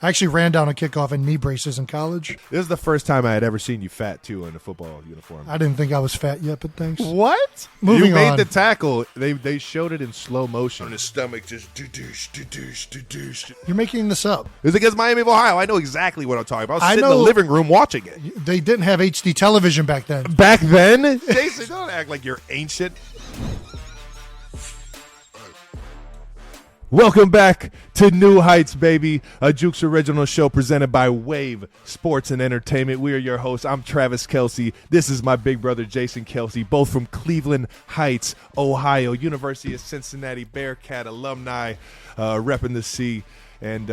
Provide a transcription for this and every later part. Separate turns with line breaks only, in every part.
I actually ran down a kickoff in knee braces in college.
This is the first time I had ever seen you fat, too, in a football uniform.
I didn't think I was fat yet, but thanks.
What?
Moving
you made
on.
the tackle. They showed it in slow motion.
On his stomach, just do-douche, do-douche, do-douche.
You're making this up.
It was against Miami of Ohio. I know exactly what I'm talking about. I was
I
sitting in the
know-
living room watching it.
They didn't have HD television back then.
Back then? Jason, don't act like you're ancient. Welcome back to New Heights, baby. A Jukes original show presented by Wave Sports and Entertainment. We are your hosts. I'm Travis Kelce. This is my big brother, Jason Kelce, both from Cleveland Heights, Ohio, University of Cincinnati Bearcat alumni, repping the C. And,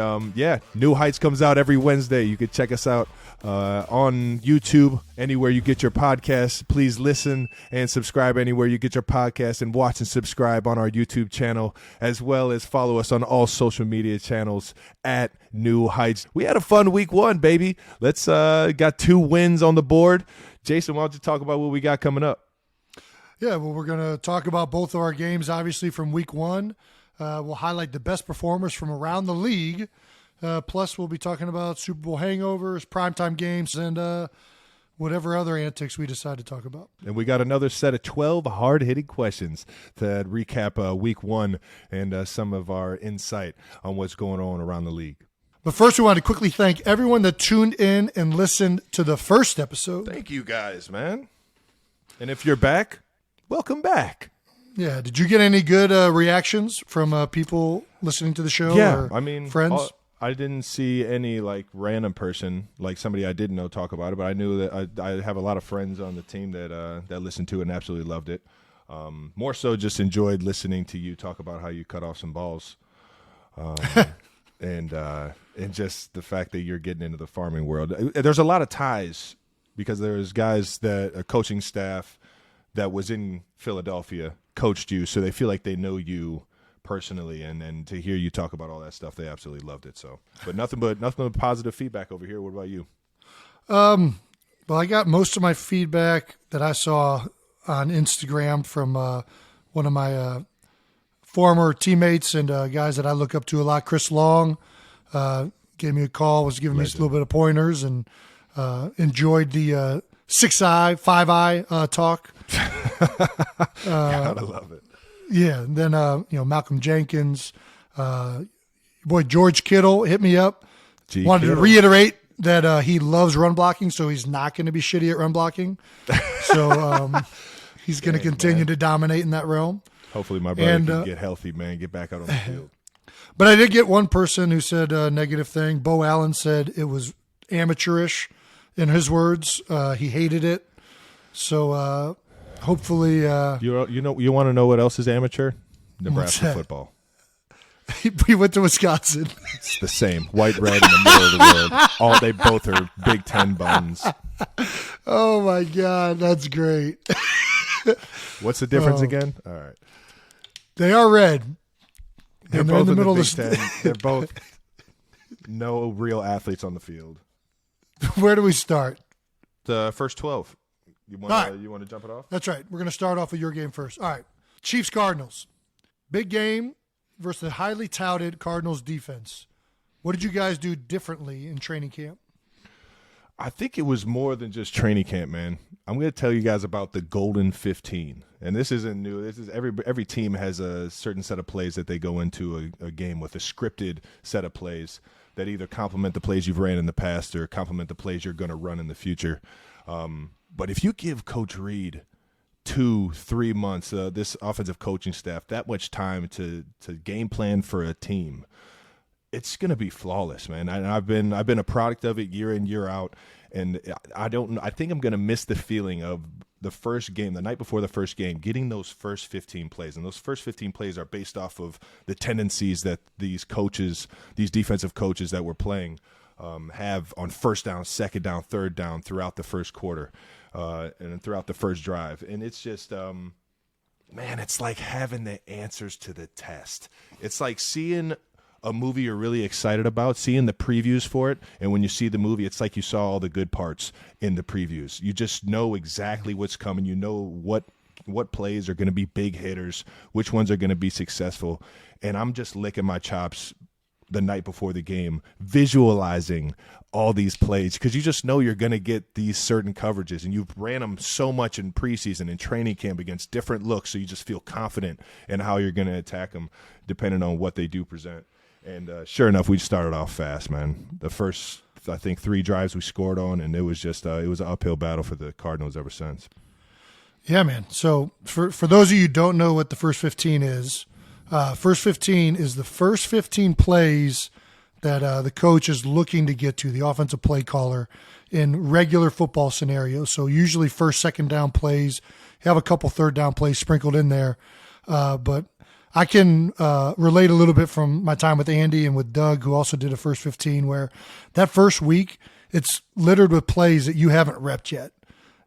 New Heights comes out every Wednesday. You can check us out on YouTube, anywhere you get your podcasts. Please listen and subscribe anywhere you get your podcasts, and watch and subscribe on our YouTube channel, as well as follow us on all social media channels at New Heights. We had a fun week one, baby. Let's got 2 wins on the board. Jason, why don't you talk about what we got coming up?
Yeah, well, we're going to talk about both of our games, obviously, from week one. We'll highlight the best performers from around the league. Plus, we'll be talking about Super Bowl hangovers, primetime games, and whatever other antics we decide to talk about.
And we got another set of 12 hard-hitting questions to recap week one and some of our insight on what's going on around the league.
But first, we want to quickly thank everyone that tuned in and listened to the first episode.
Thank you guys, man. And if you're back, welcome back.
Yeah, did you get any good reactions from people listening to the show?
Yeah,
or
I mean,
friends.
I didn't see any like random person, like somebody I didn't know, talk about it. But I knew that I have a lot of friends on the team that listened to it and absolutely loved it. More so, just enjoyed listening to you talk about how you cut off some balls, and just the fact that you're getting into the farming world. There's a lot of ties because there's guys that a coaching staff that was in Philadelphia coached you, so they feel like they know you personally, and to hear you talk about all that stuff, they absolutely loved it. So, but nothing but positive feedback over here. What about you?
Well, I got most of my feedback that I saw on Instagram from one of my former teammates and guys that I look up to a lot. Chris Long gave me a call, was giving me a little bit of pointers, and enjoyed the 6-eye, 5-eye talk.
God, I love it.
Yeah, and then Malcolm Jenkins, boy George Kittle hit me up. Wanted to reiterate that he loves run blocking, so he's not going to be shitty at run blocking. So he's going to continue to dominate in that realm.
Hopefully, my brother can get healthy, man, get back out on the field.
But I did get one person who said a negative thing. Bo Allen said it was amateurish, in his words. He hated it. So hopefully,
you want to know what else is amateur? Nebraska football.
We went to Wisconsin.
It's the same. White, red in the middle of the world. They both are Big Ten buns.
Oh my God, that's great.
What's the difference again? All right.
They are red.
They're
And
both
in the
in
middle
the
of
Big Ten. They're both no real athletes on the field.
Where do we start?
The first 12. You want to jump it off?
That's right. We're going to start off with your game first. All right. Chiefs Cardinals. Big game versus the highly touted Cardinals defense. What did you guys do differently in training camp?
I think it was more than just training camp, man. I'm going to tell you guys about the Golden 15. And this isn't new. This is every team has a certain set of plays that they go into a game with, a scripted set of plays that either complement the plays you've ran in the past or complement the plays you're going to run in the future. But if you give Coach Reed 2-3 months, this offensive coaching staff, that much time to game plan for a team, it's going to be flawless, man. And I've been a product of it year in, year out. And I think I'm going to miss the feeling of the first game, the night before the first game, getting those first 15 plays. And those first 15 plays are based off of the tendencies that these coaches, these defensive coaches that we're playing, have on first down, second down, third down throughout the first quarter and throughout the first drive. And it's just, man, it's like having the answers to the test. It's like seeing a movie you're really excited about, seeing the previews for it, and when you see the movie, it's like you saw all the good parts in the previews. You just know exactly what's coming. You know what plays are going to be big hitters, which ones are going to be successful. And I'm just licking my chops the night before the game, visualizing all these plays, because you just know you're going to get these certain coverages, and you've ran them so much in preseason and training camp against different looks, so you just feel confident in how you're going to attack them depending on what they do present. And sure enough, we started off fast, man. The first, I think, 3 drives we scored on, and it was just it was an uphill battle for the Cardinals ever since.
Yeah, man. So for those of you who don't know what the first 15 is, first 15 is the first 15 plays that the coach is looking to get to, the offensive play caller, in regular football scenarios. So usually first, second down plays, have a couple third down plays sprinkled in there. But I can relate a little bit from my time with Andy and with Doug, who also did a first 15, where that first week, it's littered with plays that you haven't repped yet.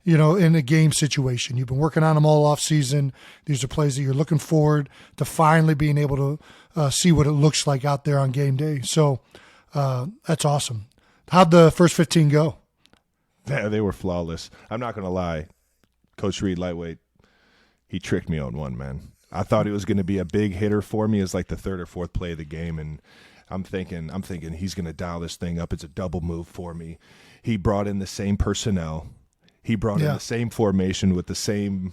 In a game situation. You've been working on them all off season. These are plays that you're looking forward to finally being able to see what it looks like out there on game day. So that's awesome. How'd the first 15 go?
Yeah, they were flawless. I'm not going to lie. Coach Reed, lightweight, he tricked me on one, man. I thought it was going to be a big hitter for me as like the third or fourth play of the game, and I'm thinking he's going to dial this thing up. It's a double move for me. He brought in the same personnel. He brought in the same formation with the same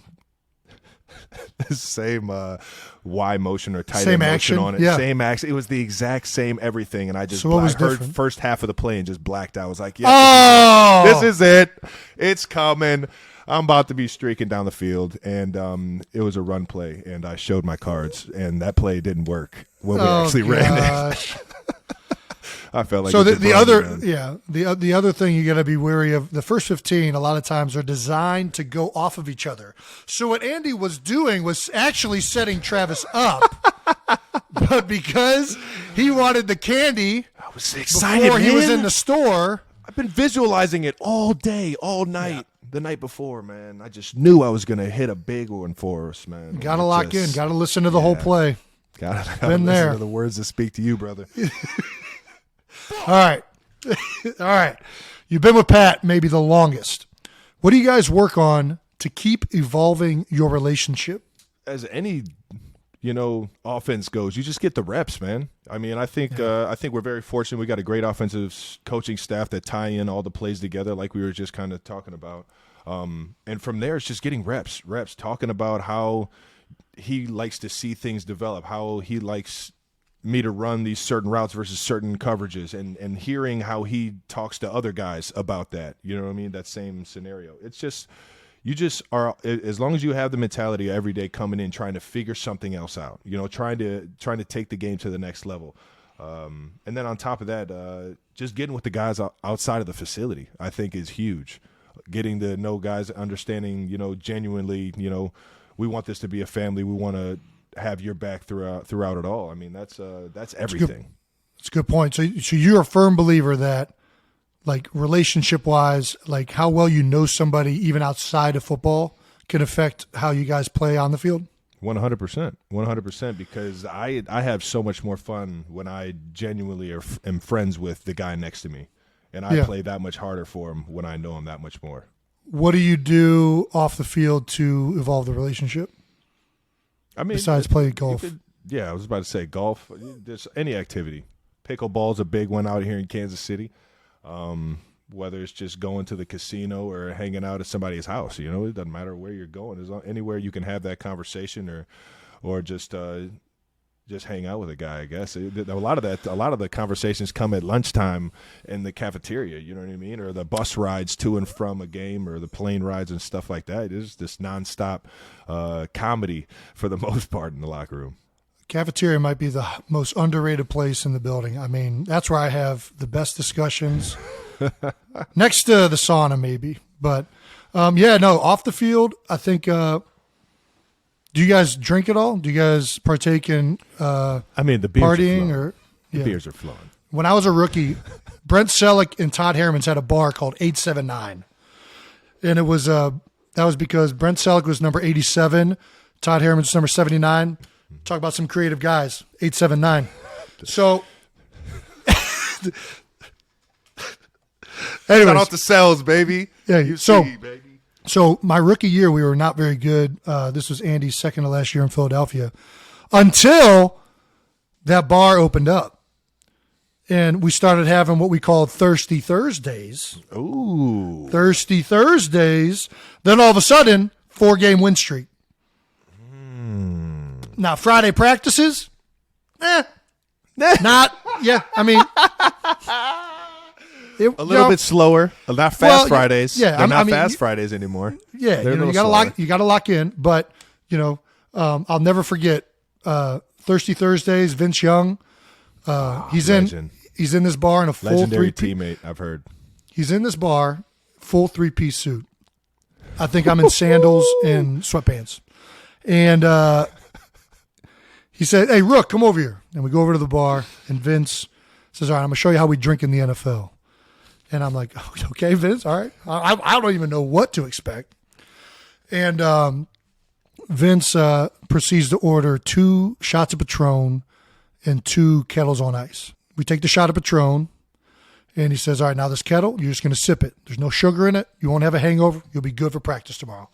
Y motion or tight end motion on it.
Yeah.
Same action. It was the exact same everything. And I just
I
heard first half of the play and just blacked out. I was like, this is it. It's coming. I'm about to be streaking down the field. And it was a run play. And I showed my cards. And that play didn't work when we actually ran it. I felt like
the other thing you got to be wary of, the first 15 a lot of times are designed to go off of each other. So what Andy was doing was actually setting Travis up, but because he wanted the candy,
I was excited
before he was in the store.
I've been visualizing it all day, all night. The night before, man. I just knew I was going to hit a big one for us, man.
Got to lock in. Got to listen to the whole play.
Got to listen to the words that speak to you, brother.
All right. All right. You've been with Pat maybe the longest. What do you guys work on to keep evolving your relationship?
As any, offense goes, you just get the reps, man. I mean, I think we're very fortunate. We got a great offensive coaching staff that tie in all the plays together like we were just kind of talking about. And from there, it's just getting reps, talking about how he likes to see things develop, how he likes me to run these certain routes versus certain coverages, and hearing how he talks to other guys about that. You know what I mean? That same scenario. It's just, you just are, as long as you have the mentality every day coming in, trying to figure something else out, trying to take the game to the next level. And then on top of that, just getting with the guys outside of the facility, I think is huge. Getting to know guys, understanding, genuinely, we want this to be a family. We want to have your back throughout it all. I mean, that's everything.
That's a good point. So you're a firm believer that, like, relationship wise, like how well you know somebody even outside of football can affect how you guys play on the field?
100%, because I have so much more fun when I genuinely am friends with the guy next to me, and I play that much harder for him when I know him that much more.
What do you do off the field to evolve the relationship? I mean, besides playing golf.
I was about to say golf. There's any activity. Pickleball's a big one out here in Kansas City. Whether it's just going to the casino or hanging out at somebody's house, it doesn't matter where you're going. There's anywhere you can have that conversation or just hang out with a guy. I guess a lot of the conversations come at lunchtime in the cafeteria. You know what I mean? Or the bus rides to and from a game, or the plane rides and stuff like that. It's this nonstop comedy for the most part in the locker room.
Cafeteria might be the most underrated place in the building. I mean, that's where I have the best discussions. Next to the sauna, maybe. But, off the field, I think do you guys drink at all? Do you guys partake in
the beers
partying?
The beers are flowing.
When I was a rookie, Brent Selleck and Todd Herman's had a bar called 879. And it was that was because Brent Selleck was number 87, Todd Herman was number 79. Talk about some creative guys. 879. So, anyways,
shout out to Cells, baby.
Yeah.
baby.
So my rookie year, we were not very good. This was Andy's second to last year in Philadelphia, until that bar opened up. and we started having what we called Thirsty Thursdays.
Ooh.
Thirsty Thursdays. Then all of a sudden, 4-game win streak. Now, Friday practices, not, yeah, I mean.
A little bit slower. Not fast Fridays.
Yeah,
They're not fast Fridays anymore.
Yeah,
They're
you got to lock in. But I'll never forget Thirsty Thursdays. Vince Young, he's in this bar in a full
legendary teammate. I've heard
he's in this bar, full 3-piece suit. I think I'm in sandals and sweatpants, and he said, "Hey, Rook, come over here." And we go over to the bar, and Vince says, "All right, I'm going to show you how we drink in the NFL." And I'm like, "Okay, Vince, all right." I don't even know what to expect. And Vince proceeds to order 2 shots of Patron and 2 kettles on ice. We take the shot of Patron, and he says, "All right, now this kettle, you're just going to sip it. There's no sugar in it. You won't have a hangover. You'll be good for practice tomorrow."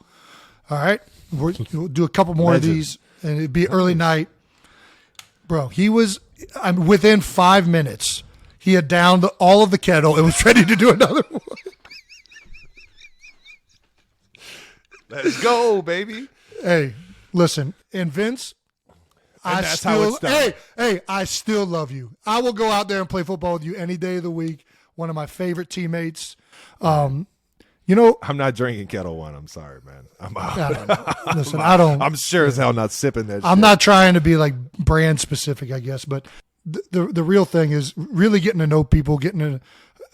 All right? We'll do a couple more of these, and it'd be early night. Bro, I'm within 5 minutes, he had downed all of the kettle and was ready to do another one.
Let's go, baby.
Hey, listen, and Vince, I still love you. I will go out there and play football with you any day of the week. One of my favorite teammates.
I'm not drinking Kettle One. I'm sorry, man. I'm out.
Listen, I don't.
I'm sure as hell not sipping that.
I'm not trying to be like brand specific, I guess, but the real thing is really getting to know people, getting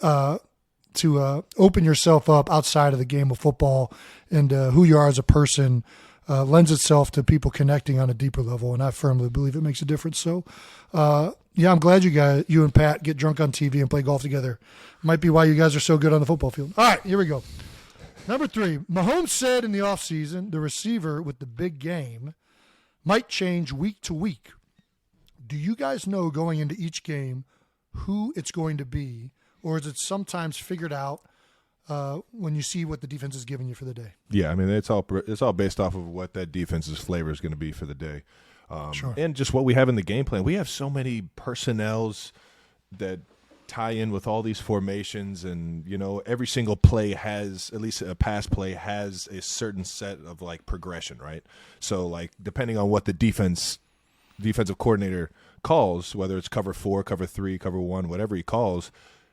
to open yourself up outside of the game of football, and who you are as a person lends itself to people connecting on a deeper level, and I firmly believe it makes a difference. So, yeah, I'm glad you and Pat get drunk on TV and play golf together. Might be why you guys are so good on the football field. All right, here we go. Number 3, Mahomes said in the offseason the receiver with the big game might change week to week. Do you guys know going into each game who it's going to be, or is it sometimes figured out when you see what the defense is giving you for the day?
Yeah, I mean, it's all based off of what that defense's flavor is going to be for the day.
Sure.
And just what we have in the game plan. We have so many personnels that tie in with all these formations, and every single play has, at least a pass play has, a certain set of like progression, right? So like depending on what the defensive coordinator calls, whether it's cover 4, cover 3, cover 1, whatever he calls,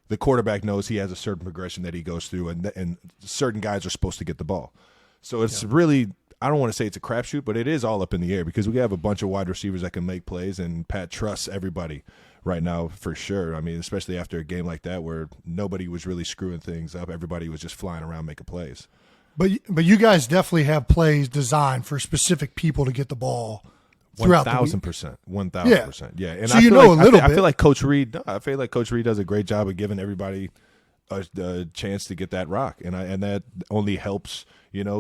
the quarterback knows he has a certain progression that he goes through, and certain guys are supposed to get the ball. So it's really, I don't want to say it's a crapshoot, but it is all up in the air because we have a bunch of wide receivers that can make plays, and Pat trusts everybody right now for sure. I mean, especially after a game like that where nobody was really screwing things up. Everybody was just flying around making plays.
But you guys definitely have plays designed for specific people to get the ball throughout
1,000%. 1,000%. Yeah. And
so I
feel like Coach Reed does a great job of giving everybody a chance to get that rock, and that only helps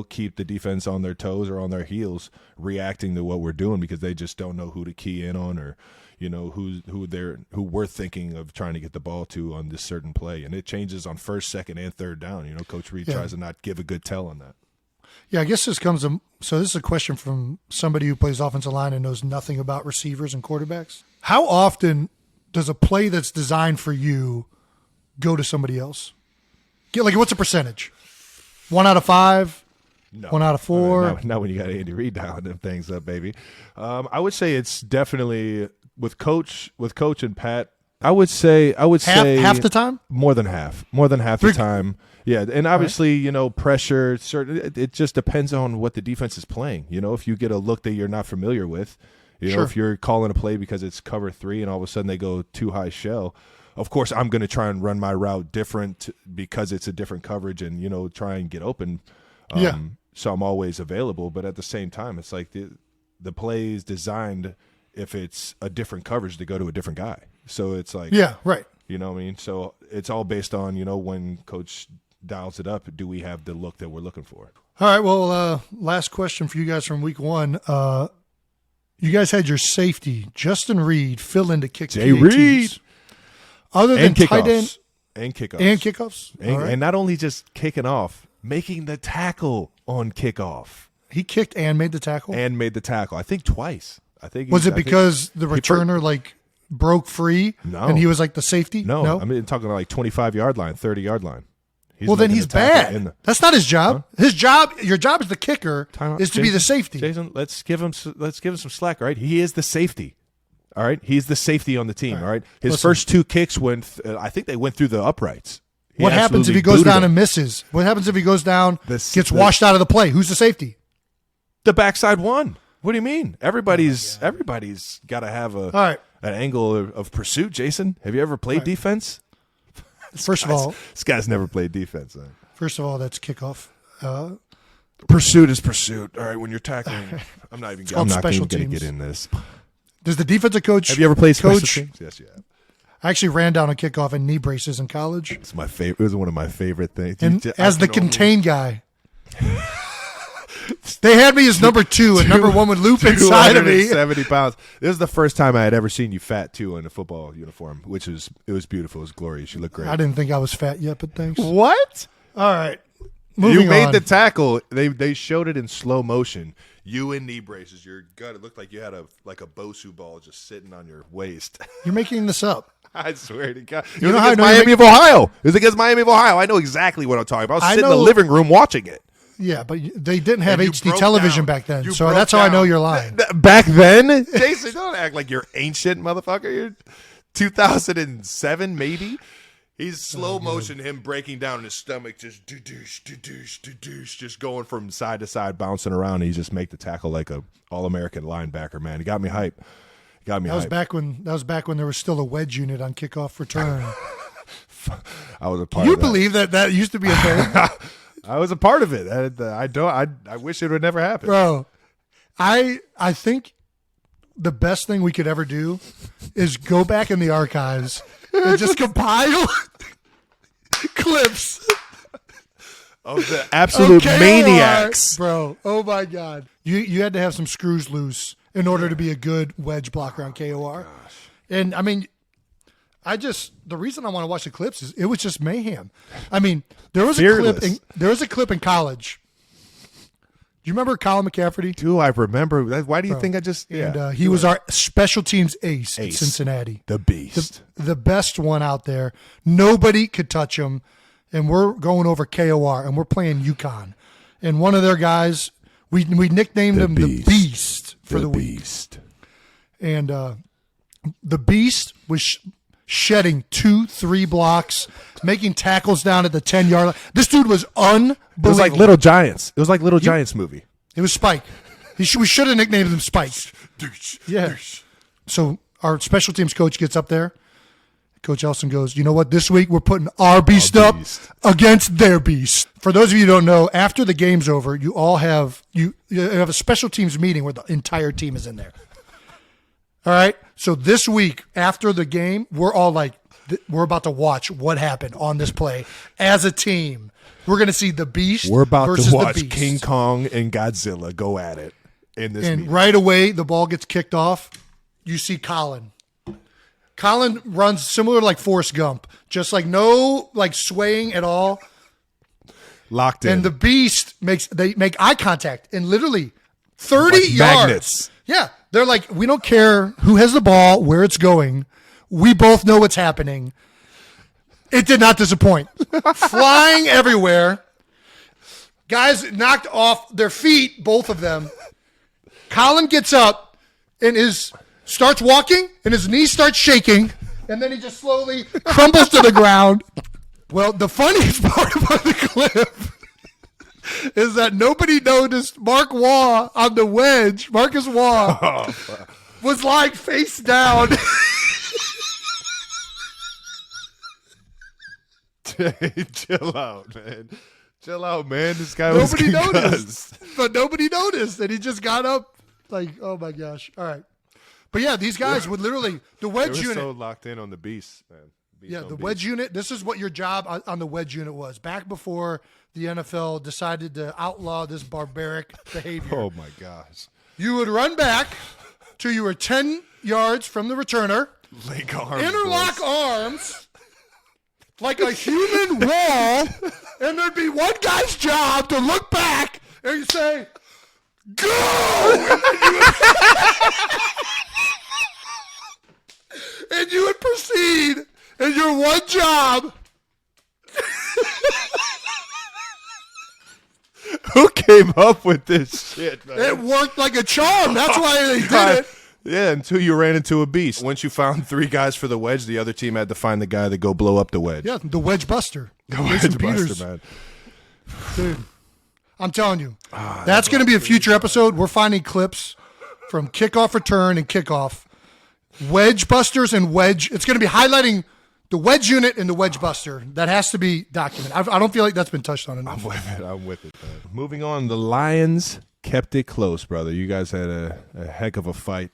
keep the defense on their toes or on their heels, reacting to what we're doing, because they just don't know who to key in on, or who we're thinking of trying to get the ball to on this certain play, and it changes on 1st, 2nd, and 3rd down. Coach Reed tries to not give a good tell on that.
Yeah, I guess this is a question from somebody who plays offensive line and knows nothing about receivers and quarterbacks. How often does a play that's designed for you go to somebody else? What's a percentage? 1 out of 5?
No.
1 out of 4?
Not when you got Andy Reid dialing them things up, baby. I would say it's definitely with Coach and Pat. I would say
half the time?
More than half the time. Yeah, and obviously, pressure. It just depends on what the defense is playing. If you get a look that you're not familiar with, if you're calling a play because it's cover 3 and all of a sudden they go too high shell, of course I'm going to try and run my route different because it's a different coverage and try and get open. So I'm always available, but at the same time, it's like the play is designed if it's a different coverage to go to a different guy. So it's like,
yeah, right.
You know what I mean? So it's all based on, when Coach dials it up, do we have the look that we're looking for?
All right, well, last question for you guys from week 1. You guys had your safety, Justin Reed, fill in to kick
Jay Reed.
Other than tight end.
And kickoffs.
And kickoffs.
And not only just kicking off, making the tackle on kickoff.
He kicked and made the tackle?
I think twice. Was
it because the returner broke free
No.
and he was like the safety?
No, I mean talking like 25-yard line, 30-yard line.
Well, then he's bad. That's not his job. Your job as the kicker is to be the safety.
Jason, let's give him some slack. All right, he is the safety. All right, he's the safety on the team. All right, his first 2 kicks went. I think they went through the uprights.
What happens if he goes down and misses? What happens if he goes down, gets washed out of the play? Who's the safety?
The backside one. What do you mean? Everybody's got to have an angle of pursuit. Jason, have you ever played defense?
First of all,
this guy's never played defense.
First of all, that's kickoff.
Pursuit is pursuit. All right, when you're tackling, I'm not even going to get in this.
Does the defensive coach?
Have you ever played special teams? Yes, you have.
I actually ran down a kickoff in knee braces in college.
It's my favorite. It was one of my favorite things.
And as the contain guy, they had me as number 2, and number 1 would loop inside of me.
70 pounds. This is the first time I had ever seen you fat too in a football uniform, it was beautiful. It was glorious. You look great.
I didn't think I was fat yet, but thanks.
What?
All right. Moving
you made
on.
the tackle. They showed it in slow motion. You in knee braces. Your gut. It looked like you had a Bosu ball just sitting on your waist.
You're making this up.
I swear to God.
You know how I know
Miami of Ohio. It was against Miami of Ohio. I know exactly what I'm talking about. I was sitting in the living room watching it.
Yeah, but they didn't have HD television back then, so that's how
down.
I know you're lying.
Back then? Jason, don't act like you're ancient, motherfucker. You're 2007, maybe? He's slow motion, him breaking down in his stomach, just do-douche, just going from side to side, bouncing around. And he just make the tackle like a all-American linebacker, man. He got me hype. That was back when there was still a wedge unit on kickoff return. I was a part
of that. You
believe
that used to be a thing?
I was a part of it. I wish it would never happen.
Bro, I think the best thing we could ever do is go back in the archives and just compile clips
of the absolute maniacs.
Bro, oh my God. You had to have some screws loose in order to be a good wedge blocker on KOR. Oh, and I mean, the reason I want to watch the clips is it was just mayhem. I mean, there was a clip in college. Do you remember Colin McCafferty?
Do I remember? Why do you think I just?
And he was our special teams ace at Cincinnati.
The beast.
The best one out there. Nobody could touch him. And we're going over KOR, and we're playing UConn. And one of their guys, we nicknamed him the Beast for the week. And the Beast was shedding 2-3 blocks, making tackles down at the 10-yard line. This dude was unbelievable.
It was like Little Giants. It was like Little Giants movie.
It was Spike. We should have nicknamed him Spike. Yeah. So our special teams coach gets up there. Coach Elson goes, you know what? This week we're putting our beast up against their beast. For those of you who don't know, after the game's over, you all have you have a special teams meeting where the entire team is in there. All right. So this week after the game, we're all like, we're about to watch what happened on this play as a team. We're going to see the beast.
We're about
versus
to watch
the beast.
King Kong and Godzilla go at it in this meeting.
Right away, the ball gets kicked off. You see Colin. Colin runs similar to like Forrest Gump, just like no like swaying at all.
Locked in.
And the beast they make eye contact and literally 30
like
yards.
Magnets.
Yeah. They're like, we don't care who has the ball, where it's going. We both know what's happening. It did not disappoint. Flying everywhere. Guys knocked off their feet, both of them. Colin gets up and starts walking, and his knees start shaking, and then he just slowly crumbles to the ground. Well, the funniest part about the clip is that nobody noticed Mark Waugh on the wedge. Marcus Waugh was lying face down.
Chill out, man. Chill out, man. This guy was
Nobody
concussed.
noticed. But nobody noticed, and he just got up like, oh, my gosh. All right. But, yeah, these guys would literally – the wedge unit –
so locked in on the beast, man.
The wedge unit, this is what your job on the wedge unit was. Back before the NFL decided to outlaw this barbaric behavior.
Oh, my gosh.
You would run back till you were 10 yards from the returner.
Link arms.
Interlock arms like a human wall. And there'd be one guy's job to look back and you say, go! and you would proceed in your one job.
Who came up with this shit, man?
It worked like a charm. That's why they did it.
Yeah, until you ran into a beast. Once you found 3 guys for the wedge, the other team had to find the guy to go blow up the wedge.
Yeah, the wedge buster.
The
Jason
wedge
Peters.
buster, man.
Dude, I'm telling you, that's going to be a future episode. We're finding clips from kickoff return and kickoff. Wedge busters and wedge. It's going to be highlighting the wedge unit and the wedge buster. That has to be documented. I don't feel like that's been touched on enough.
I'm with it, man. Moving on, the Lions kept it close, brother. You guys had a heck of a fight.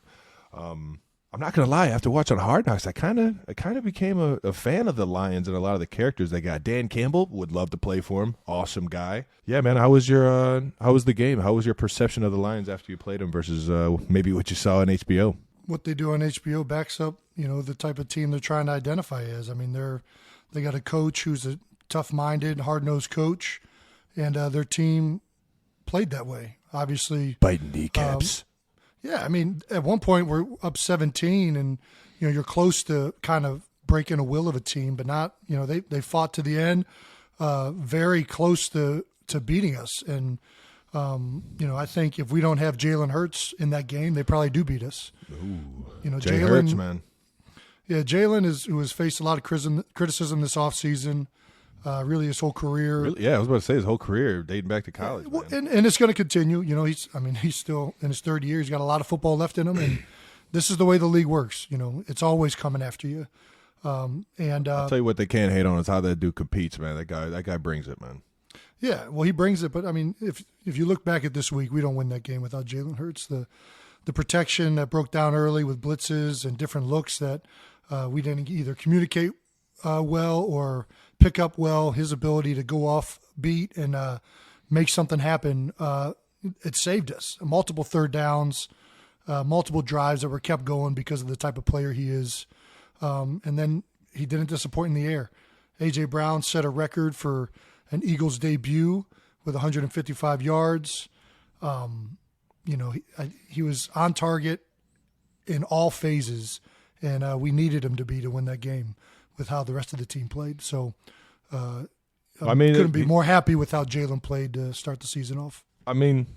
I'm not gonna lie. After watching Hard Knocks, I kind of became a fan of the Lions and a lot of the characters they got. Dan Campbell would love to play for him. Awesome guy. Yeah, man. How was the game? How was your perception of the Lions after you played them versus maybe what you saw on HBO?
What they do on HBO backs up, the type of team they're trying to identify as. I mean, they got a coach who's a tough-minded, hard-nosed coach, and their team played that way. Obviously,
biting kneecaps.
Yeah, I mean, at one point we're up 17, and you're close to kind of breaking a will of a team, but not. They fought to the end, very close to beating us. And I think if we don't have Jalen Hurts in that game, they probably do beat us.
Ooh,
Jalen
Hurts, man.
Yeah, Jalen who has faced a lot of criticism this offseason. Really, his whole career.
Really? Yeah, I was about to say his whole career dating back to college.
Well, and it's going to continue. He's still in his third year. He's got a lot of football left in him, and this is the way the league works. It's always coming after you. And
I'll tell you what they can't hate on is how that dude competes, man. That guy brings it, man.
Yeah, well, he brings it. But I mean, if you look back at this week, we don't win that game without Jalen Hurts. The protection that broke down early with blitzes and different looks that we didn't either communicate well or pick up well. His ability to go off beat and make something happen, it saved us. Multiple third downs, multiple drives that were kept going because of the type of player he is. And then he didn't disappoint in the air. A.J. Brown set a record for an Eagles debut with 155 yards. He was on target in all phases, and we needed him to be to win that game with how the rest of the team played. So couldn't be more happy with how Jalen played to start the season off.
I mean,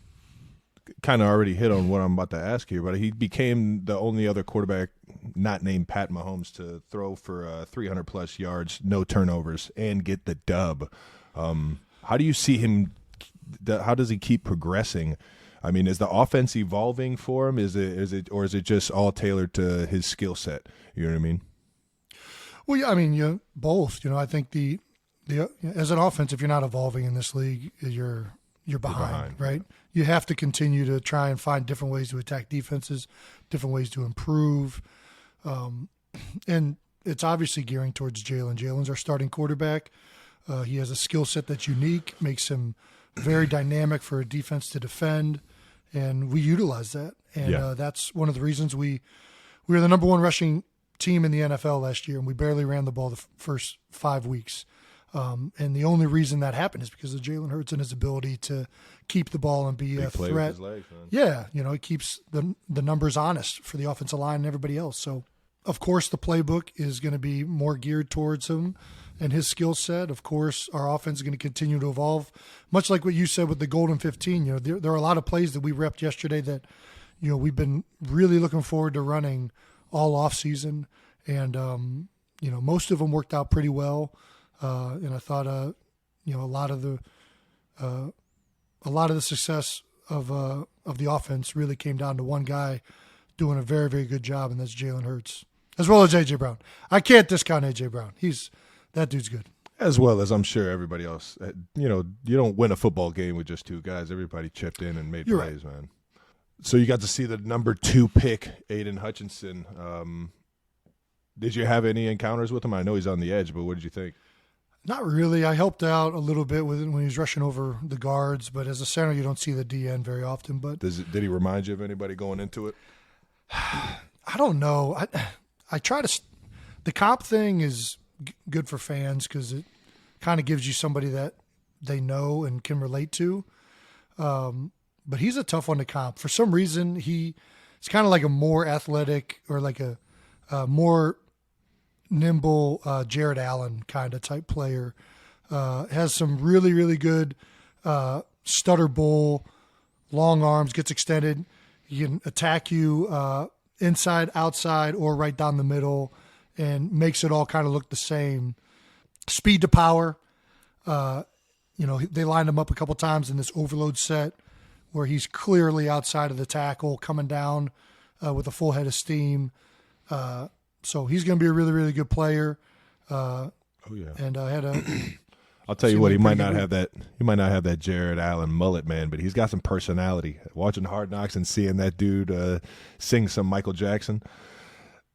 kind of already hit on what I'm about to ask here, but he became the only other quarterback not named Pat Mahomes to throw for 300-plus yards, no turnovers, and get the dub. How do you see him – how does he keep progressing? I mean, is the offense evolving for him? Is it just all tailored to his skill set? You know what I mean?
Well, yeah, I mean, both. I think the as an offense, if you're not evolving in this league, you're behind, right? You have to continue to try and find different ways to attack defenses, different ways to improve, and it's obviously gearing towards Jalen. Jalen's our starting quarterback. He has a skill set that's unique, makes him very dynamic for a defense to defend, and we utilize that. And that's one of the reasons we were the number one rushing team in the NFL last year, and we barely ran the ball the first 5 weeks. And the only reason that happened is because of Jalen Hurts and his ability to keep the ball and be a threat.
With his legs, man.
Yeah, it keeps the numbers honest for the offensive line and everybody else. So, of course, the playbook is going to be more geared towards him and his skill set. Of course, our offense is going to continue to evolve, much like what you said with the Golden 15. There are a lot of plays that we repped yesterday that we've been really looking forward to running all off season, and most of them worked out pretty well. And I thought a lot of the success of the offense really came down to one guy doing a very, very good job, and that's Jalen Hurts, as well as A.J. Brown. I can't discount A.J. Brown. That dude's good.
As well as I'm sure everybody else. You don't win a football game with just 2 guys. Everybody chipped in and made plays, right, man. So you got to see the number 2 pick, Aiden Hutchinson. Did you have any encounters with him? I know he's on the edge, but what did you think?
Not really. I helped out a little bit with it when he was rushing over the guards, but as a center, you don't see the DN very often. But
did he remind you of anybody going into it?
I don't know. I try to. The comp thing is good for fans because it kind of gives you somebody that they know and can relate to. But he's a tough one to comp. For some reason, it's kind of like a more athletic or like a more nimble Jared Allen kind of type player. Has some really, really good stutter bull, long arms, gets extended. He can attack you inside, outside, or right down the middle, and makes it all kind of look the same. Speed to power. They lined him up a couple times in this overload set where he's clearly outside of the tackle, coming down with a full head of steam. So he's going to be a really, really good player. And I had a.
I'll tell you what, he might not have that. He might not have that Jared Allen mullet, man, but he's got some personality. Watching Hard Knocks and seeing that dude sing some Michael Jackson,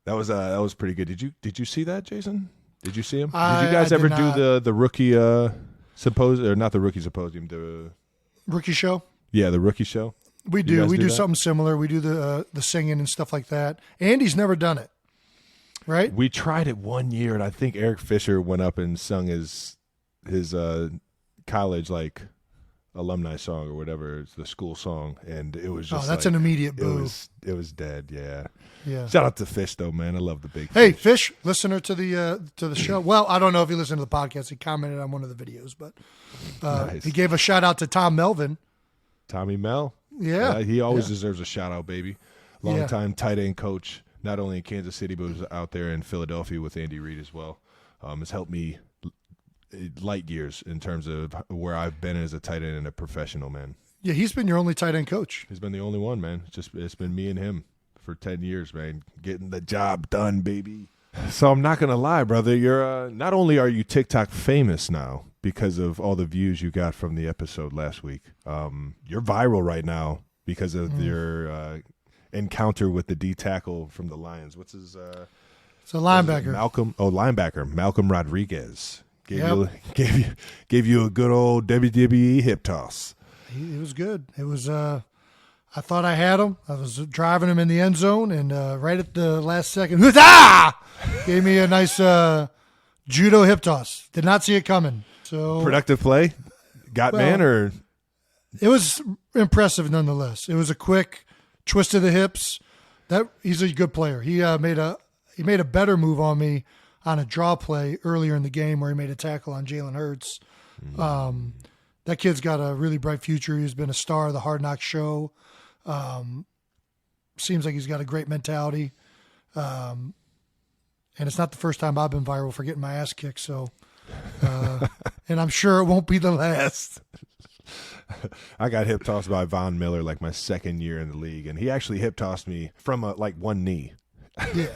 that was pretty good. Did you see that, Jason? Did you see him? Did you guys ever do the rookie not the rookie symposium, the
rookie show?
Yeah, the rookie show.
We do. We do something similar. We do the singing and stuff like that. Andy's never done it, right?
We tried it one year, and I think Eric Fisher went up and sung his college alumni song or whatever, it's the school song, and it was just
that's an immediate boo.
It was dead.
Yeah.
Shout out to Fish though, man. I love the big.
Hey, Fish, listener to the show. Well, I don't know if he listened to the podcast. He commented on one of the videos, but
nice.
He gave a shout out to Tom Melvin.
Tommy Mel.
Yeah,
he always deserves a shout out, baby. Long time tight end coach, not only in Kansas City but was out there in Philadelphia with Andy Reid as well. Has helped me light years in terms of where I've been as a tight end and a professional, man.
Yeah, he's been your only tight end coach.
He's been the only one, man. It's been me and him for 10 years, man. Getting the job done, baby. So I'm not going to lie, brother. You're not only are you TikTok famous now because of all the views you got from the episode last week, you're viral right now because of your encounter with the D tackle from the Lions. What's his
it's a linebacker.
Linebacker Malcolm Rodriguez. Gave you a good old WWE hip toss.
It was good. It was. I thought I had him. I was driving him in the end zone, and right at the last second, gave me a nice judo hip toss. Did not see it coming. So
productive play, man, or
it was impressive nonetheless. It was a quick twist of the hips. He's a good player. He made a better move on me on a draw play earlier in the game where he made a tackle on Jalen Hurts. That kid's got a really bright future. He's been a star of the Hard Knocks show. Seems like he's got a great mentality. And it's not the first time I've been viral for getting my ass kicked. So, and I'm sure it won't be the last.
I got hip tossed by Von Miller like my second year in the league, and he actually hip tossed me from one knee.
Yeah.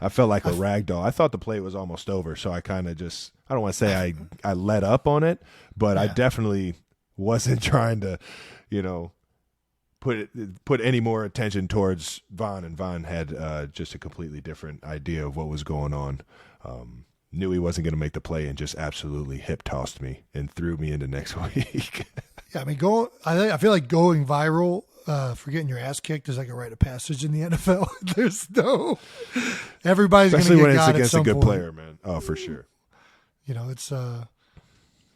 I felt like a rag doll. I thought the play was almost over, so I kind of just, I don't want to say I let up on it, but I definitely wasn't trying to, put any more attention towards Von, and Von had just a completely different idea of what was going on. Knew he wasn't going to make the play and just absolutely hip tossed me and threw me into next week.
Yeah, I mean, I feel like going viral for getting your ass kicked is like a rite of passage in the NFL. There's everybody's going to get got at some point.
Especially when it's against a good player, man. Oh, for sure.
It's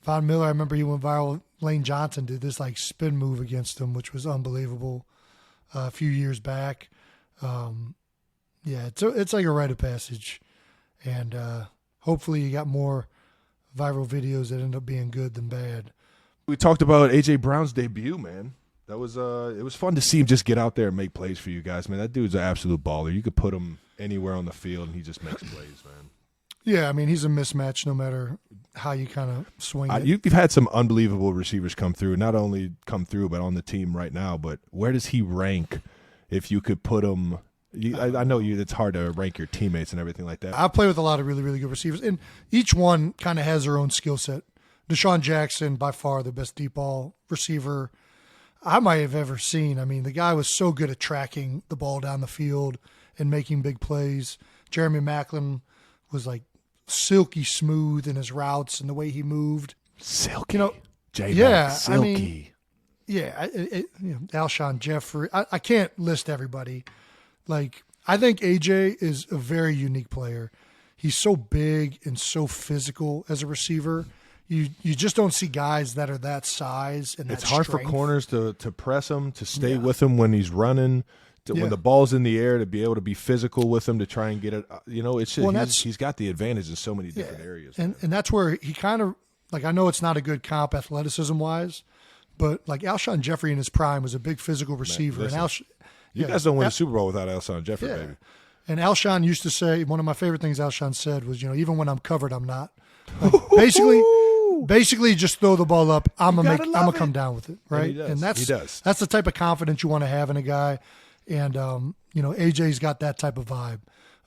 Von Miller. I remember he went viral. Lane Johnson did this spin move against him, which was unbelievable a few years back. It's like a rite of passage, and hopefully you got more viral videos that end up being good than bad.
We talked about AJ Brown's debut, man. That was it was fun to see him just get out there and make plays for you guys, man. That dude's an absolute baller. You could put him anywhere on the field, and he just makes plays, man.
Yeah, I mean, he's a mismatch no matter how you kind of swing it.
You've had some unbelievable receivers come through, not only come through, but on the team right now. But where does he rank if you could put him – I know it's hard to rank your teammates and everything like that.
I play with a lot of really, really good receivers, and each one kind of has their own skill set. Deshaun Jackson, by far the best deep ball receiver I might have ever seen. I mean, the guy was so good at tracking the ball down the field and making big plays. Jeremy Maclin was silky smooth in his routes and the way he moved.
Silky.
Silky. I mean, Alshon Jeffrey. I can't list everybody. I think AJ is a very unique player. He's so big and so physical as a receiver. You just don't see guys that are that size and that
It's hard
strength.
for corners to press him, to stay with him when he's running, when the ball's in the air, to be able to be physical with him, to try and get it. It's just he's got the advantage in so many different areas.
And that's where he kind of, like, I know it's not a good comp athleticism wise, but like Alshon Jeffrey in his prime was a big physical receiver.
Man,
listen,
you guys don't win a Super Bowl without Alshon Jeffrey, baby.
And Alshon used to say, one of my favorite things Alshon said was, even when I'm covered, I'm not. Like, basically, just throw the ball up. I'm gonna come down with it, right? And that's the type of confidence you want to have in a guy. And AJ's got that type of vibe.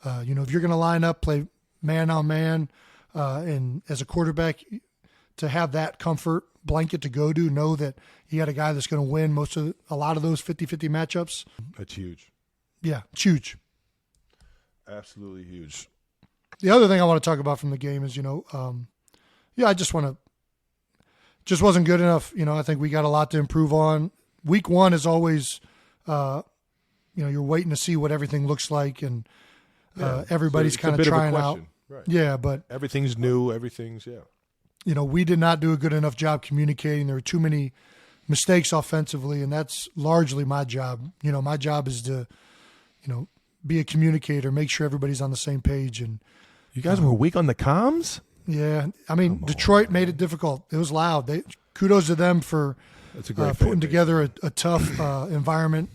If you're gonna line up, play man on man, and as a quarterback, to have that comfort blanket to go to, know that you got a guy that's going to win a lot of those 50-50 matchups.
That's huge.
Yeah, it's huge.
Absolutely huge.
The other thing I want to talk about from the game is, I just wasn't good enough. I think we got a lot to improve on. Week 1 is always, you're waiting to see what everything looks like, and everybody's kind of trying out.
Right.
Yeah, but
everything's new. Everything's
we did not do a good enough job communicating. There were too many mistakes offensively, and that's largely my job. My job is to, be a communicator, make sure everybody's on the same page. And
you guys were weak on the comms?
Yeah. I mean, Detroit made it difficult. It was loud. Kudos to them for putting together a tough environment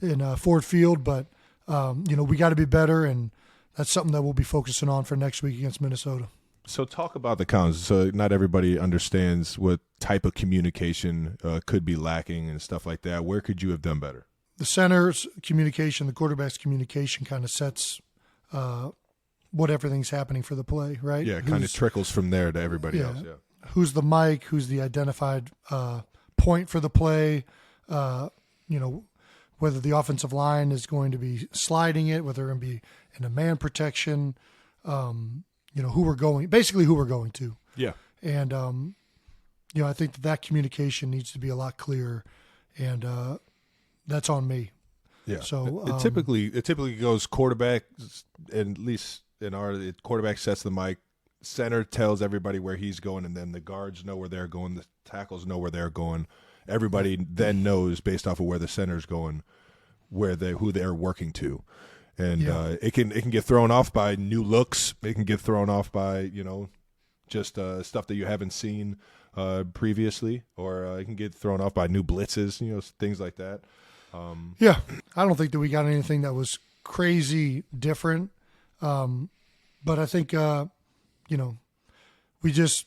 in Ford Field. But, we got to be better, and that's something that we'll be focusing on for next week against Minnesota.
So talk about the comms. So not everybody understands what type of communication could be lacking and stuff like that. Where could you have done better?
The center's communication, the quarterback's communication kind of sets what everything's happening for the play, right?
Yeah, it kind of trickles from there to everybody else. Yeah.
Who's the mic? Who's the identified point for the play? Whether the offensive line is going to be sliding it, whether they're going to be in a man protection, who we're going to. Yeah. And, I think that communication needs to be a lot clearer, and that's on me.
Yeah.
So
it typically goes quarterback, and at least in quarterback sets the mic, center tells everybody where he's going, and then the guards know where they're going, the tackles know where they're going. Everybody then knows based off of where the center's going, who they're working to. And it can get thrown off by new looks. It can get thrown off by just stuff that you haven't seen previously, or it can get thrown off by new blitzes, things like that.
I don't think that we got anything that was crazy different, but I think we just,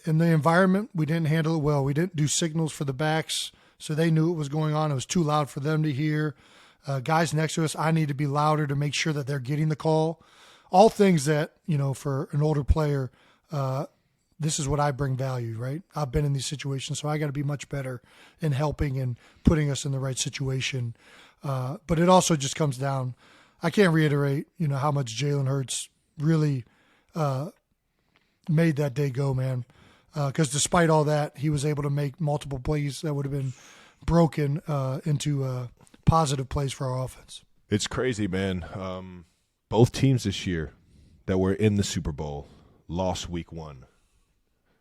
in the environment, we didn't handle it well. We didn't do signals for the backs, so they knew what was going on. It was too loud for them to hear. Guys next to us, I need to be louder to make sure that they're getting the call. All things that, for an older player, this is what I bring value, right? I've been in these situations, so I got to be much better in helping and putting us in the right situation. But it also just comes down, I can't reiterate, how much Jalen Hurts really made that day go, man. Because despite all that, he was able to make multiple plays that would have been broken into positive plays for our offense.
It's crazy, man. Both teams this year that were in the Super Bowl lost week 1.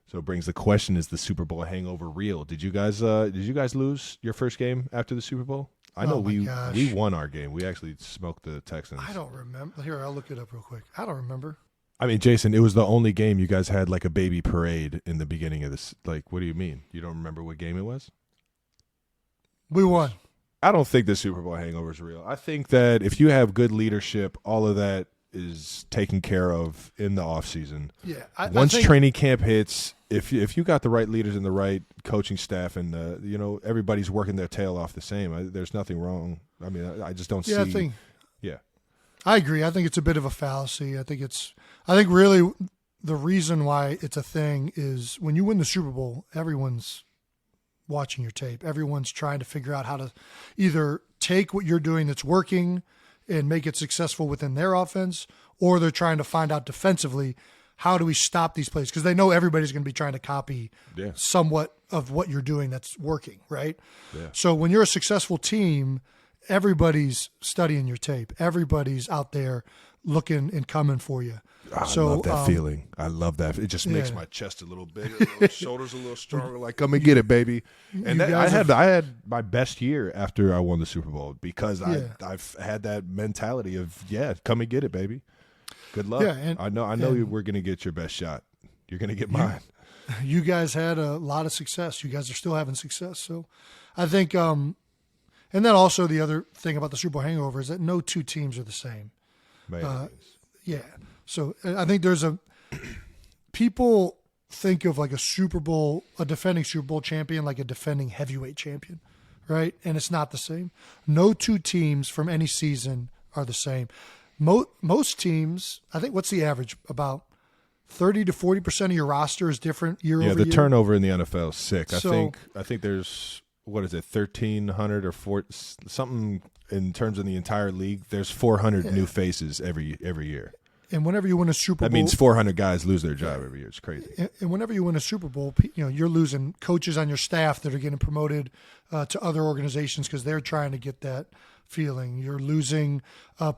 So it brings the question: is the Super Bowl hangover real? Did you guys lose your first game after the Super Bowl? I know we won our game. We actually smoked the Texans.
I don't remember. Here, I'll look it up real quick. I don't remember.
I mean, Jason, it was the only game you guys had like a baby parade in the beginning of this. Like, what do you mean? You don't remember what game it was?
We won.
I don't think the Super Bowl hangover is real. I think that if you have good leadership, all of that is taken care of in the offseason.
Yeah.
Once training camp hits, if you got the right leaders and the right coaching staff, and everybody's working their tail off the same, there's nothing wrong. I mean, I just don't see.
I agree. I think it's a bit of a fallacy. I think really the reason why it's a thing is when you win the Super Bowl, everyone's watching your tape. Everyone's trying to figure out how to either take what you're doing that's working and make it successful within their offense, or they're trying to find out defensively, how do we stop these plays? Because they know everybody's going to be trying to copy somewhat of what you're doing that's working, right? Yeah. So when you're a successful team, everybody's studying your tape. Everybody's out there looking and coming for you.
I love that feeling. I love that. It just makes my chest a little bigger, shoulders a little stronger. Like, come and get it, baby. And I had my best year after I won the Super Bowl because I've had that mentality of come and get it, baby. Good luck. Yeah, I know we're gonna get your best shot. You're gonna get mine.
You guys had a lot of success. You guys are still having success. So, I think, and then also the other thing about the Super Bowl hangover is that no two teams are the same. Yeah. So I think people think of like a defending Super Bowl champion like a defending heavyweight champion, right? And it's not the same. No two teams from any season are the same. Most teams, I think, what's the average? About 30 to 40% of your roster is different year over year.
Yeah, the turnover in the NFL is sick. So, I think there's, 1,300 or something in terms of the entire league. There's 400 new faces every year.
And whenever you win a Super Bowl,
that means 400 guys lose their job every year. It's crazy.
And whenever you win a Super Bowl, you're losing coaches on your staff that are getting promoted to other organizations because they're trying to get that feeling. You're losing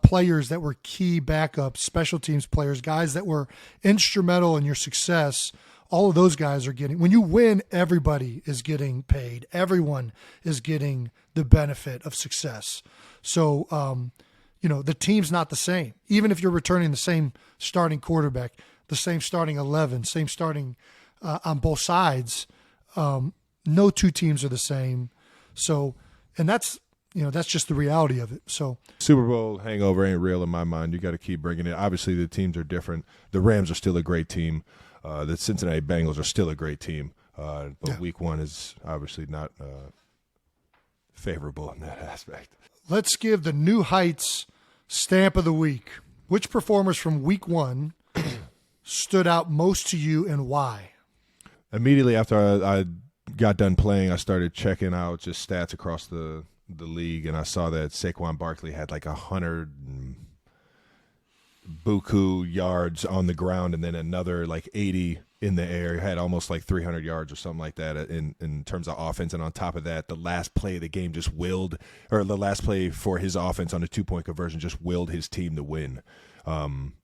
players that were key backups, special teams players, guys that were instrumental in your success. All of those guys are getting – when you win, everybody is getting paid. Everyone is getting the benefit of success. So, the team's not the same. Even if you're returning the same starting quarterback, the same starting 11, same starting on both sides, no two teams are the same. So, and that's just the reality of it. So
Super Bowl hangover ain't real in my mind. You got to keep bringing it. Obviously, the teams are different. The Rams are still a great team. The Cincinnati Bengals are still a great team. But Week 1 is obviously not favorable in that aspect.
Let's give the New Heights stamp of the week. Which performers from Week 1 stood out most to you and why?
Immediately after I got done playing, I started checking out just stats across the league, and I saw that Saquon Barkley had like 100 buku yards on the ground and then another like 80 in the air. He had almost like 300 yards or something like that in terms of offense. And on top of that, the last play of the game just willed, or the last play for his offense on a 2-point conversion just willed his team to win.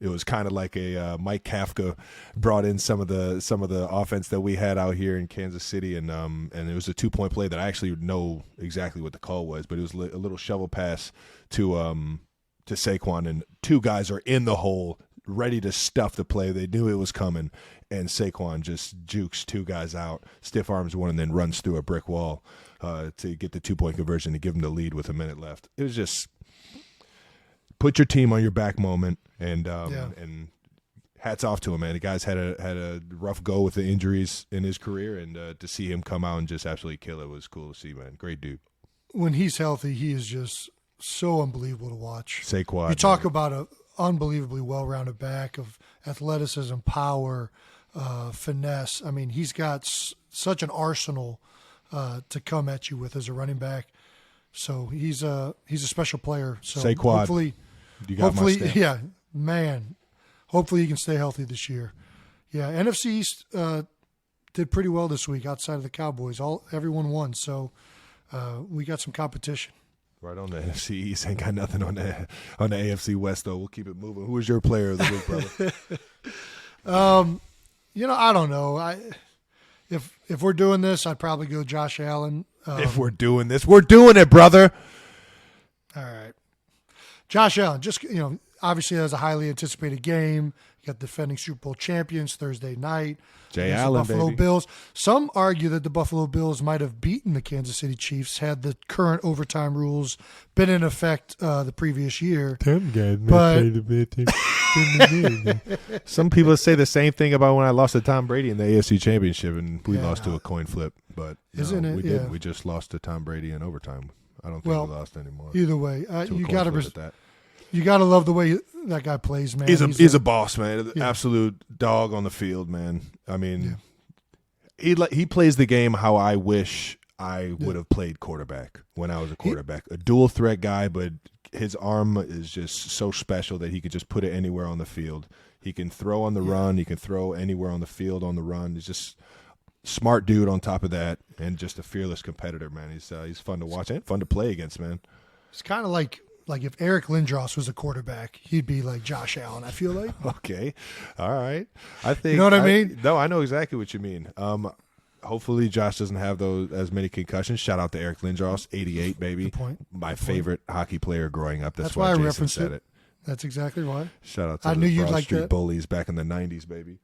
It was kind of like a Mike Kafka brought in some of the offense that we had out here in Kansas City, and it was a 2-point play that I actually know exactly what the call was, but it was a little shovel pass to Saquon, and two guys are in the hole ready to stuff the play. They knew it was coming, and Saquon just jukes two guys out, stiff arms one, and then runs through a brick wall to get the 2-point conversion to give them the lead with a minute left. It was just put your team on your back moment, and hats off to him, man. The guy's had a rough go with the injuries in his career, and to see him come out and just absolutely kill it was cool to see, man. Great dude.
When he's healthy, he is just so unbelievable to watch.
Saquon.
You talk about an unbelievably well-rounded back of athleticism, power, finesse. I mean, he's got such an arsenal to come at you with as a running back. So he's a special player. So
Saquon.
Hopefully, yeah, man. Hopefully he can stay healthy this year. Yeah, NFC East did pretty well this week outside of the Cowboys. Everyone won, so we got some competition.
Right on the NFC East. Ain't got nothing on the AFC West, though. We'll keep it moving. Who is your player of the week, brother?
I don't know. If we're doing this, I'd probably go Josh Allen.
If we're doing this, we're doing it, brother.
All right. Josh Allen, just, obviously that was a highly anticipated game. You got defending Super Bowl champions Thursday night.
Jay Allen,
the Buffalo
baby.
Bills. Some argue that the Buffalo Bills might have beaten the Kansas City Chiefs had the current overtime rules been in effect the previous year.
Some people say the same thing about when I lost to Tom Brady in the AFC Championship, and we lost to a coin flip. But
isn't it?
We didn't. We just lost to Tom Brady in overtime. I don't think we lost anymore.
Either way, you got to love the way that guy plays, man.
He's a boss, man. Absolute dog on the field, man. I mean, he plays the game how I wish I would have played quarterback when I was a quarterback. A dual threat guy, but his arm is just so special that he could just put it anywhere on the field. He can throw on the run. He can throw anywhere on the field on the run. He's just smart dude on top of that, and just a fearless competitor, man. He's fun to watch and fun to play against, man.
It's kind of like like if Eric Lindros was a quarterback, he'd be like Josh Allen, I feel like.
Okay. All right. I think
You know what I mean?
No, I know exactly what you mean. Hopefully Josh doesn't have those as many concussions. Shout out to Eric Lindros, 88, baby.
Good point.
My favorite hockey player growing up. That's
why I
Jason
referenced
said
it.
it.
That's exactly why.
Shout out to
I
the
knew you'd
Broad
like
Street
that.
Bullies back in the 90s, baby.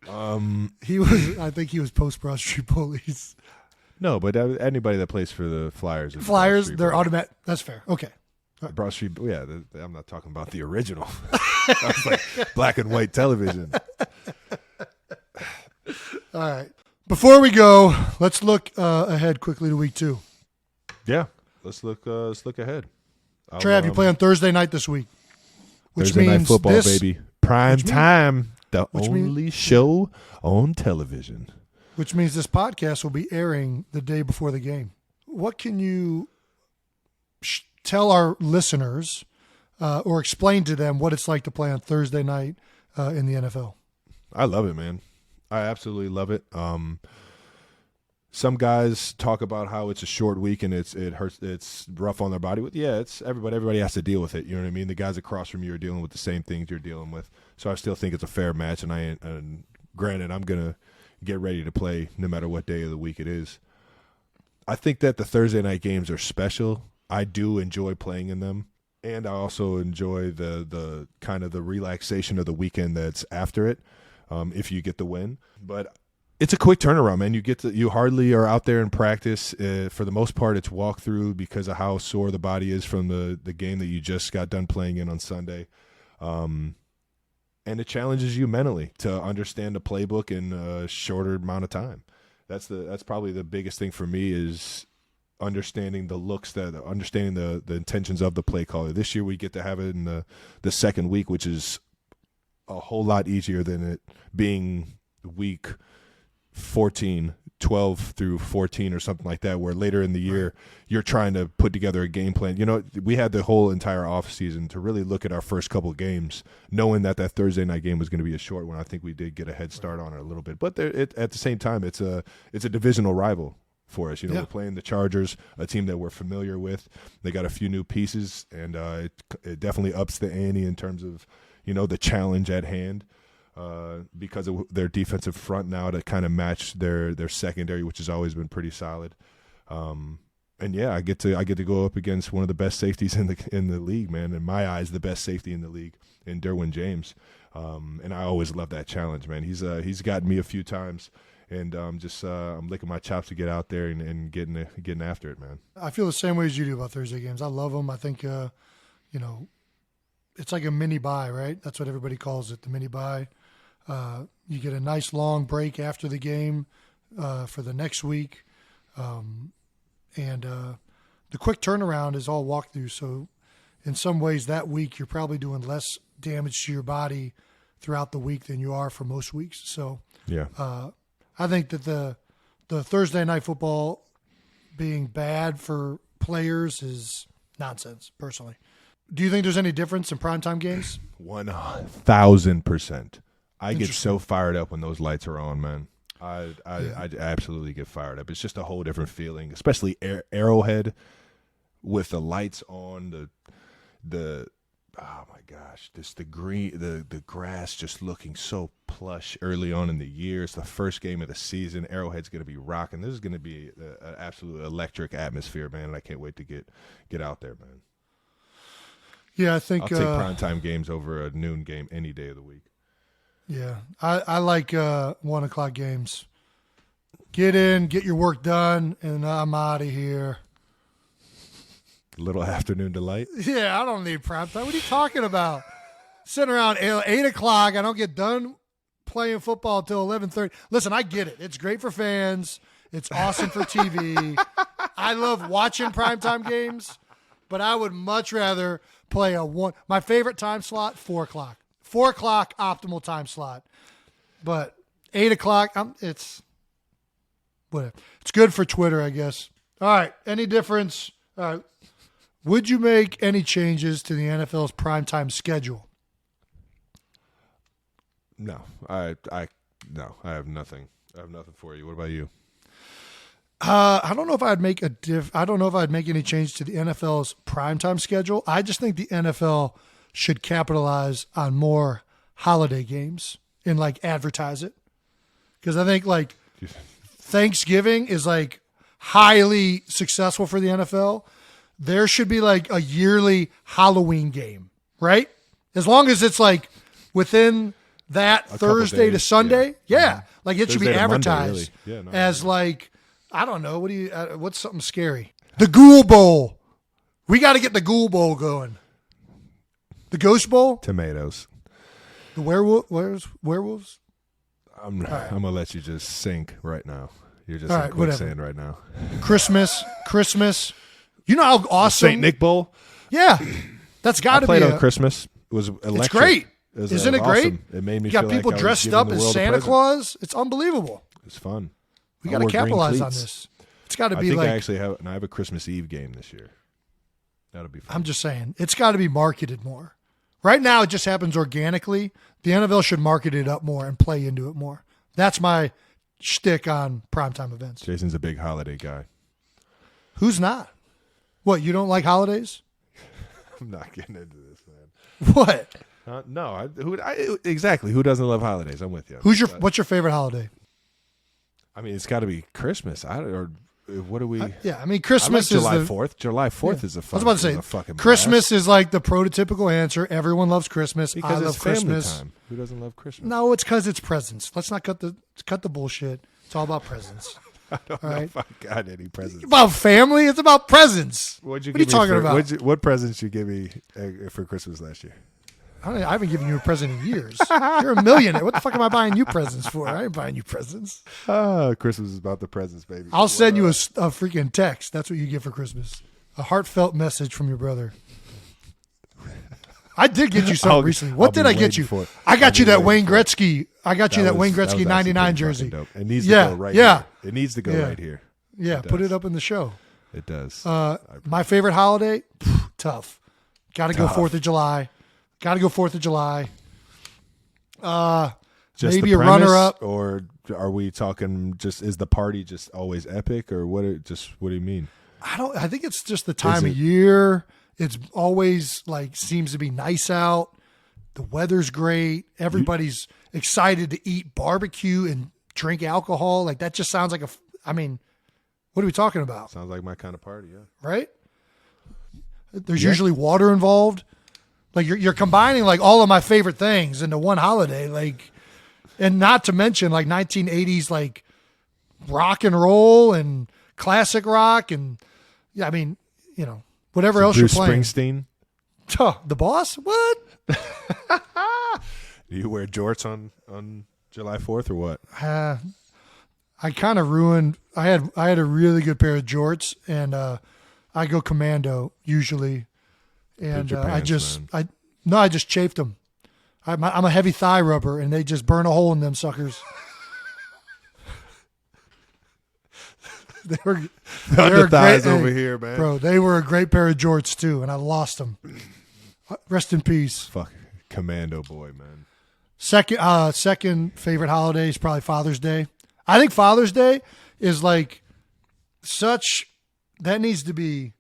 I think he was post Broad Street Bullies.
No, but anybody that plays for the Flyers. Is
Flyers,
Broad Street
they're
Bullies.
automatic. That's fair. Okay.
Broad Street, yeah, I'm not talking about the original. That's like black and white television.
All right. Before we go, let's look ahead quickly to week 2.
Yeah, let's look ahead.
Trav, you play on Thursday night this week, which
Thursday
means
night football,
this,
baby. Prime time, the
which
only show on television.
which means this podcast will be airing the day before the game. What can you tell our listeners or explain to them what it's like to play on Thursday night in the NFL?
I love it, man. I absolutely love it. Some guys talk about how it's a short week and it hurts, it's rough on their body. Yeah, it's everybody has to deal with it. You know what I mean? The guys across from you are dealing with the same things you're dealing with. So I still think it's a fair match. And granted, I'm gonna get ready to play no matter what day of the week it is. I think that the Thursday night games are special. I do enjoy playing in them, and I also enjoy the kind of the relaxation of the weekend that's after it. If you get the win, but it's a quick turnaround, man. You hardly are out there in practice. For the most part, it's walkthrough because of how sore the body is from the game that you just got done playing in on Sunday. And it challenges you mentally to understand the playbook in a shorter amount of time. That's probably the biggest thing for me is understanding understanding the intentions of the play caller. This year we get to have it in the second week, which is a whole lot easier than it being week 14, 12 through 14 or something like that, where later in the year you're trying to put together a game plan. You know, we had the whole entire off season to really look at our first couple games, knowing that Thursday night game was going to be a short one. I think we did get a head start on it a little bit, but at the same time, it's a divisional rival for us. You know, We're playing the Chargers, a team that we're familiar with. They got a few new pieces, and it definitely ups the ante in terms of, you know, the challenge at hand. Because of their defensive front now to kind of match their secondary, which has always been pretty solid. And yeah, I get to go up against one of the best safeties in the league, man. In my eyes, the best safety in the league, in Derwin James. And I always love that challenge, man. He's gotten me a few times, and I'm licking my chops to get out there and getting after it, man.
I feel the same way as you do about Thursday games. I love them. I think it's like a mini bye, right? That's what everybody calls it, the mini bye. You get a nice long break after the game for the next week. And the quick turnaround is all walkthrough. So in some ways that week, you're probably doing less damage to your body throughout the week than you are for most weeks. So
yeah,
I think that the Thursday night football being bad for players is nonsense, personally. Do you think there's any difference in primetime games?
1,000%. I get so fired up when those lights are on, man. I absolutely get fired up. It's just a whole different feeling, especially Arrowhead with the lights on, the oh my gosh, just the green, the grass just looking so plush early on in the year. It's the first game of the season. Arrowhead's going to be rocking. This is going to be an absolute electric atmosphere, man, and I can't wait to get out there, man.
Yeah, I think
I'll take primetime games over a noon game any day of the week.
Yeah, I like 1 o'clock games. Get in, get your work done, and I'm out of here.
Little afternoon delight.
Yeah, I don't need prime time. What are you talking about? Sitting around 8 o'clock, I don't get done playing football until 11:30. Listen, I get it. It's great for fans. It's awesome for TV. I love watching primetime games, but I would much rather play my favorite time slot, 4 o'clock. 4 o'clock optimal time slot. But 8 o'clock, it's whatever. It's good for Twitter, I guess. All right. Any difference? All right. Would you make any changes to the NFL's primetime schedule?
No. I have nothing. I have nothing for you. What about you?
I don't know if I'd make I don't know if I'd make any change to the NFL's primetime schedule. I just think the NFL should capitalize on more holiday games and like advertise it. Because I think like Thanksgiving is like highly successful for the NFL. There should be like a yearly Halloween game, right? As long as it's like within that Thursday to Sunday. Yeah. Like it should be
Thursday to Monday,
advertised
really. Yeah, no,
as like, I don't know. What's something scary? The Ghoul Bowl. We got to get the Ghoul Bowl going. The Ghost Bowl?
Tomatoes.
The werewolves?
I'm going to let you just sink right now. You're just
All
in
right,
quicksand right now.
Christmas. You know how awesome.
St. Nick Bowl?
Yeah. That's got to be.
I played on Christmas. It was electric.
It's great.
Isn't
Isn't it great?
Awesome. It made me
You got
feel
people
like I was
dressed
giving
up
the
as
world a
Santa
present.
Claus. It's unbelievable.
It's fun.
We
I
got to
wore green
capitalize on
cleats.
this. It's got to
I
be
think
like.
I actually have a Christmas Eve game this year. That'll be fun.
I'm just saying, it's got to be marketed more. Right now, it just happens organically. The NFL should market it up more and play into it more. That's my shtick on primetime events.
Jason's a big holiday guy.
Who's not? What, you don't like holidays?
I'm not getting into this, man.
What?
No, exactly. Who doesn't love holidays? I'm with you.
What's your favorite holiday?
I mean, it's got to be Christmas. What do we?
I mean, Christmas
I like
is
July 4th. July 4th is a fun.
I was about to say,
a fucking
Christmas
blast.
is like the prototypical answer. Everyone loves Christmas.
Because
I
it's
love
family
Christmas.
time. Who doesn't love Christmas?
No, it's because it's presents. Let's not cut the bullshit. It's all about presents.
I don't know if I got any presents.
About family? It's about presents.
What
are you talking about?
What presents you give me for Christmas last year?
I haven't given you a present in years. You're a millionaire. What the fuck am I buying you presents for? I ain't buying you presents.
Christmas is about the presents, baby.
I'll send you a freaking text. That's what you get for Christmas. A heartfelt message from your brother. I did get you something recently. What did I get you? I got you that Wayne Gretzky. I got you that Wayne Gretzky 99 jersey.
Dope. It needs to go right here. It needs to go right here.
Yeah, put it up in the show.
It does.
My favorite holiday? Tough. Got to go 4th of July. Got to go 4th of July.
Just
maybe
the
a runner-up.
Or are we talking just, is the party just always epic, or what do you mean?
I think it's just the time of year. It's always like seems to be nice out. The weather's great. Everybody's excited to eat barbecue and drink alcohol. Like that just sounds like what are we talking about?
Sounds like my kind of party, yeah.
Right? There's usually water involved. Like you're combining like all of my favorite things into one holiday, like, and not to mention like 1980s like rock and roll and classic rock and whatever else
Bruce
you're playing.
Springsteen,
The Boss. What?
Do you wear jorts on July 4th or what?
I kind of ruined. I had a really good pair of jorts, and I go commando usually. And I just chafed them. I'm a heavy thigh rubber, and they just burn a hole in them suckers. they were
thighs
great,
over here, man.
Bro, they were a great pair of jorts too, and I lost them. Rest in peace.
Fuck, commando boy, man.
Second favorite holiday is probably Father's Day. I think Father's Day is like that needs to be.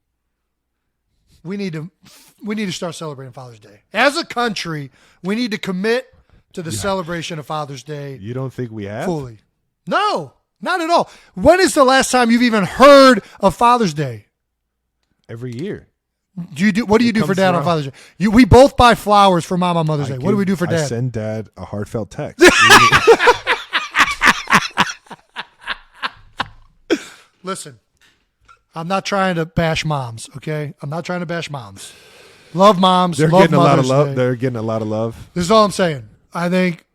We need to start celebrating Father's Day. As a country, we need to commit to the celebration of Father's Day.
You don't think we have?
Fully. No, not at all. When is the last time you've even heard of Father's Day?
Every year.
What do you do for Dad on Father's Day? We both buy flowers for Mom on Mother's Day. What do we do for Dad?
I send Dad a heartfelt text.
Listen. I'm not trying to bash moms, okay? I'm not trying to bash moms. Love moms.
They're
love
getting a lot of
Mother's
love.
Day.
They're getting a lot of love.
This is all I'm saying. I think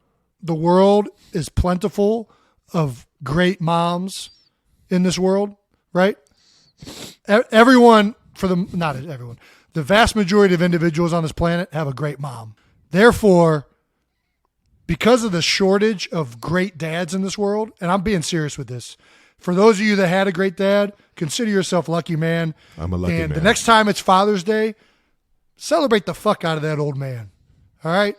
the world is plentiful of great moms in this world, right? Everyone, not everyone, the vast majority of individuals on this planet have a great mom. Therefore, because of the shortage of great dads in this world, and I'm being serious with this, for those of you that had a great dad, consider yourself lucky, man.
I'm a lucky man.
And the next time it's Father's Day, celebrate the fuck out of that old man. All right?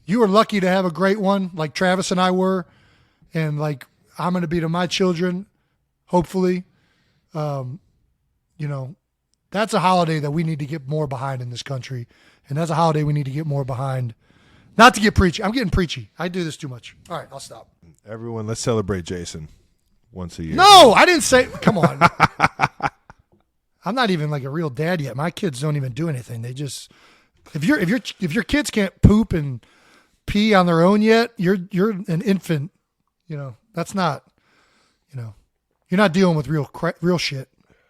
You were lucky to have a great one like Travis and I were. And like I'm going to be to my children. hopefully. You know, that's a holiday that we need to get more behind in this country. And that's a holiday we need to get more behind. Not to get preachy. I'm getting preachy. I do this too much. All right, I'll stop.
Everyone, let's celebrate Jason once a year.
No, I didn't say. Come on. I'm not even like a real dad yet. My kids don't even do anything. They just if your kids can't poop and pee on their own yet, you're an infant. You know, that's not. You know, you're not dealing with real shit.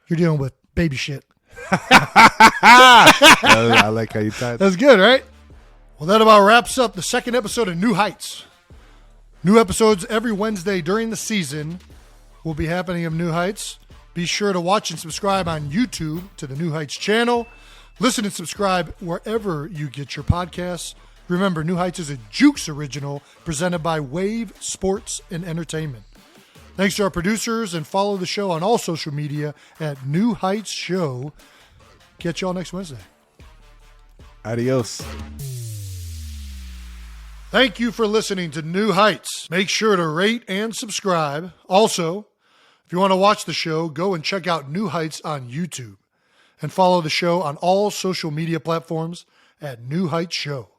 You're dealing with baby shit.
I like how you tied that.
That's good, right? Well, that about wraps up the second episode of New Heights. New episodes every Wednesday during the season will be happening of New Heights. Be sure to watch and subscribe on YouTube to the New Heights channel. Listen and subscribe wherever you get your podcasts. Remember, New Heights is a Jukes original presented by Wave Sports and Entertainment. Thanks to our producers, and follow the show on all social media at New Heights Show. Catch y'all next Wednesday.
Adios.
Thank you for listening to New Heights. Make sure to rate and subscribe. Also, if you want to watch the show, go and check out New Heights on YouTube. And follow the show on all social media platforms at New Heights Show.